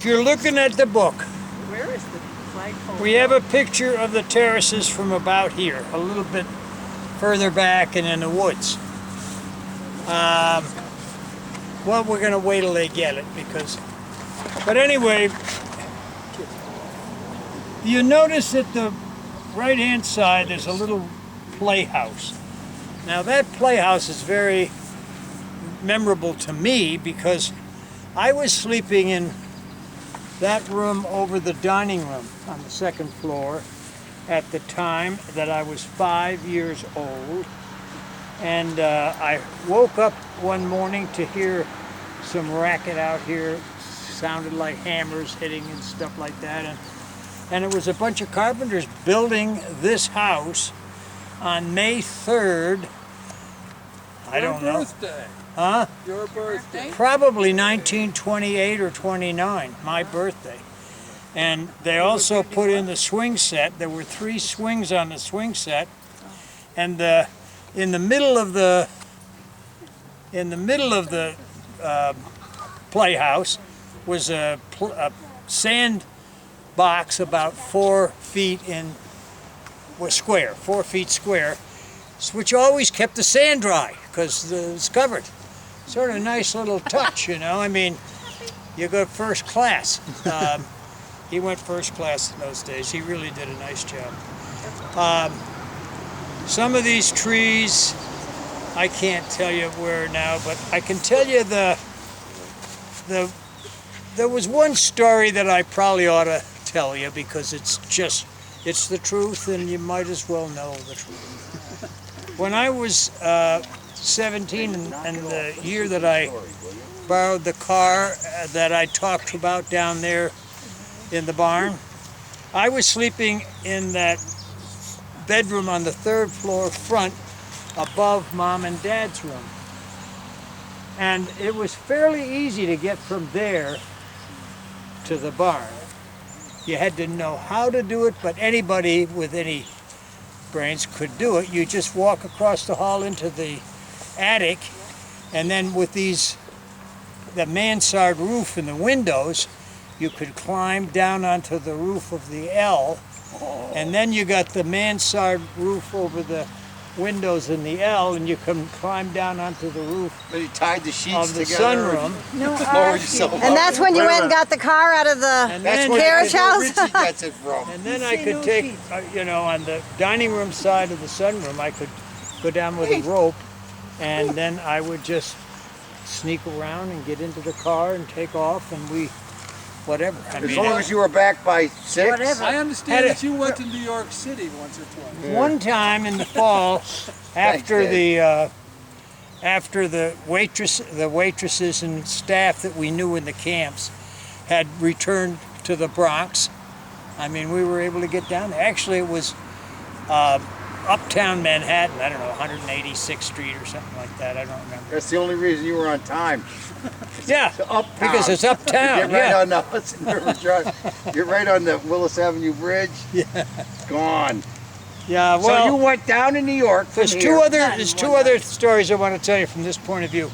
If you're looking at the book, Where is the flagpole? we have a picture of the terraces from about here, a little bit further back and in the woods. Well, we're going to wait till they get it but anyway, you notice at the right-hand side there's a little playhouse. Now that playhouse is very memorable to me because I was sleeping in that room over the dining room on the second floor at the time that I was 5 years old. And I woke up one morning to hear some racket out here. Sounded like hammers hitting and stuff like that. And it was a bunch of carpenters building this house on May 3rd. I don't know. Your birthday. Huh? Your birthday. Probably 1928 or 29, my birthday. And they also put in the swing set. There were 3 swings on the swing set. And in the middle of the playhouse was a sand box about 4 feet square, 4 feet square, which always kept the sand dry because it was covered. Sort of a nice little touch, you know. I mean, you go first class. He went first class in those days. He really did a nice job. Some of these trees, I can't tell you where now, but I can tell you there was one story that I probably ought to tell you because it's the truth and you might as well know the truth. When I was 17 and the year that I borrowed the car that I talked about down there in the barn, I was sleeping in that bedroom on the 3rd floor front above Mom and Dad's room. And it was fairly easy to get from there to the barn. You had to know how to do it, but anybody with any brains could do it. You just walk across the hall into the attic, and then with the mansard roof and the windows, you could climb down onto the roof of the L, and then you got the mansard roof over the windows in the L, and you can climb down onto the roof But you tied the sheets of the together. sunroom. Lower yourself And that's when you went and got the car out of the And That's then, where carriage house? Richie gets it from. and then I could take, on the dining room side of the sunroom, I could go down with a rope, and then I would just sneak around and get into the car and take off, and whatever. As long as you were back by 6. Whatever. I understand that you went to New York City once or twice. One time in the fall, after the waitresses and staff that we knew in the camps had returned to the Bronx, I mean, we were able to get down there. Actually, it was uptown Manhattan, I don't know, 186th Street or something like that, I don't remember. That's the only reason you were on time. Yeah, Uptown. because it's uptown, Get right yeah. on the Hudson River Drive. You're right on the Willis Avenue Bridge. Yeah. Gone. Yeah, So well, you went down to New York from there's here. two other stories I want to tell you from this point of view.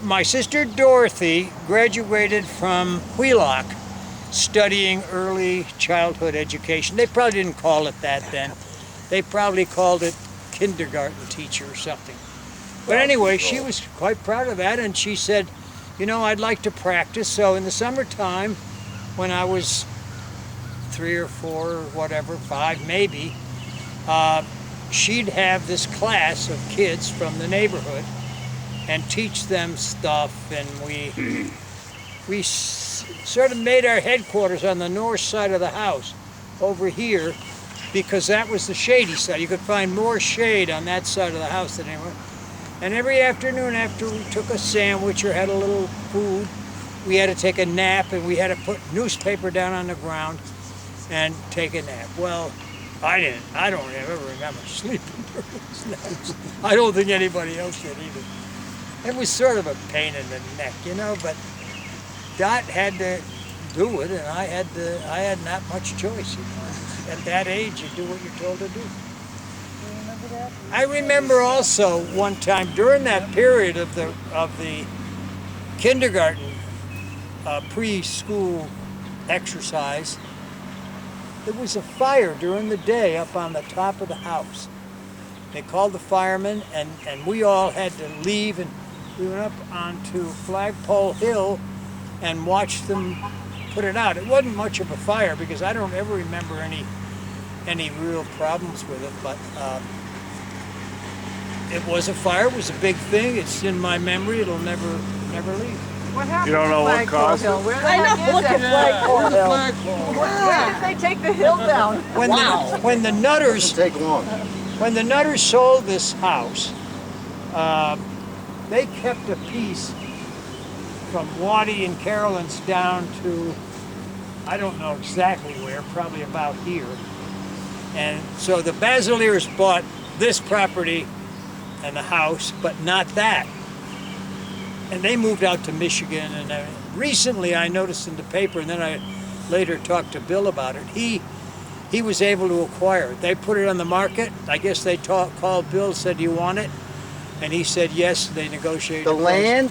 My sister Dorothy graduated from Wheelock studying early childhood education. They probably didn't call it that then. They probably called it kindergarten teacher or something. But anyway, she was quite proud of that, and she said, I'd like to practice. So in the summertime, when I was 3 or 4 or whatever, 5 maybe, she'd have this class of kids from the neighborhood and teach them stuff, and we sort of made our headquarters on the north side of the house over here because that was the shady side. You could find more shade on that side of the house than anywhere. And every afternoon after we took a sandwich or had a little food, we had to take a nap, and we had to put newspaper down on the ground and take a nap. Well, I didn't. I don't ever remember sleeping during those naps. I don't think anybody else did either. It was sort of a pain in the neck, but Dot had to do it, and I had not much choice. At that age, you do what you're told to do. I remember also one time during that period of the kindergarten preschool exercise. There was a fire during the day up on the top of the house. They called the firemen, and we all had to leave, and we went up onto Flagpole Hill and watched them put it out. It wasn't much of a fire because I don't ever remember any real problems with it, but it was a fire. It was a big thing. It's in my memory. It'll never leave. What happened? You don't know what caused it? Where the heck is it? Where's the flagpole? Where did they take the hill down? When the Nutters Doesn't take long. when the Nutters sold this house, they kept a piece from Waddy and Carolyn's down to, I don't know exactly where, probably about here. And so the Basiliers bought this property and the house, but not that. And they moved out to Michigan. And recently I noticed in the paper, and then I later talked to Bill about it, he was able to acquire it. They put it on the market. I guess they called Bill, said, "Do you want it?" And he said yes. They negotiated. The a price. land?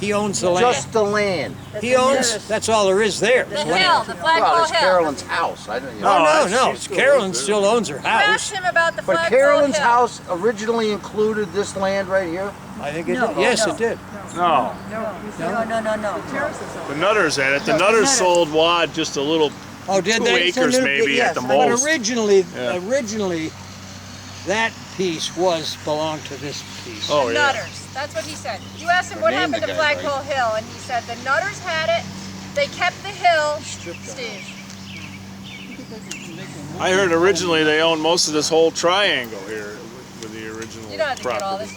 He owns the land. Just the land. He owns. That's all there is there. The is hill, land. the Well, flagpole it's hill. Carolyn's house. I don't, you Oh, know. no. she still Carolyn lives there. still owns her You asked house. him about the But flagpole Carolyn's hill. house originally included this land right here? I think it did. Yes, it did. No, No. the Nutters had it. The Nutters sold Wad just a little, Oh, did 2 they? acres maybe at the But most. originally, Yeah. that piece belonged to this piece. Oh, yeah. Nutters. That's what he said. You asked him what named happened the to guy, Flagpole Hill, and he said the Nutters had it. They kept the hill. Steve. I heard originally they owned most of this whole triangle here with the original You don't have to get all property. this.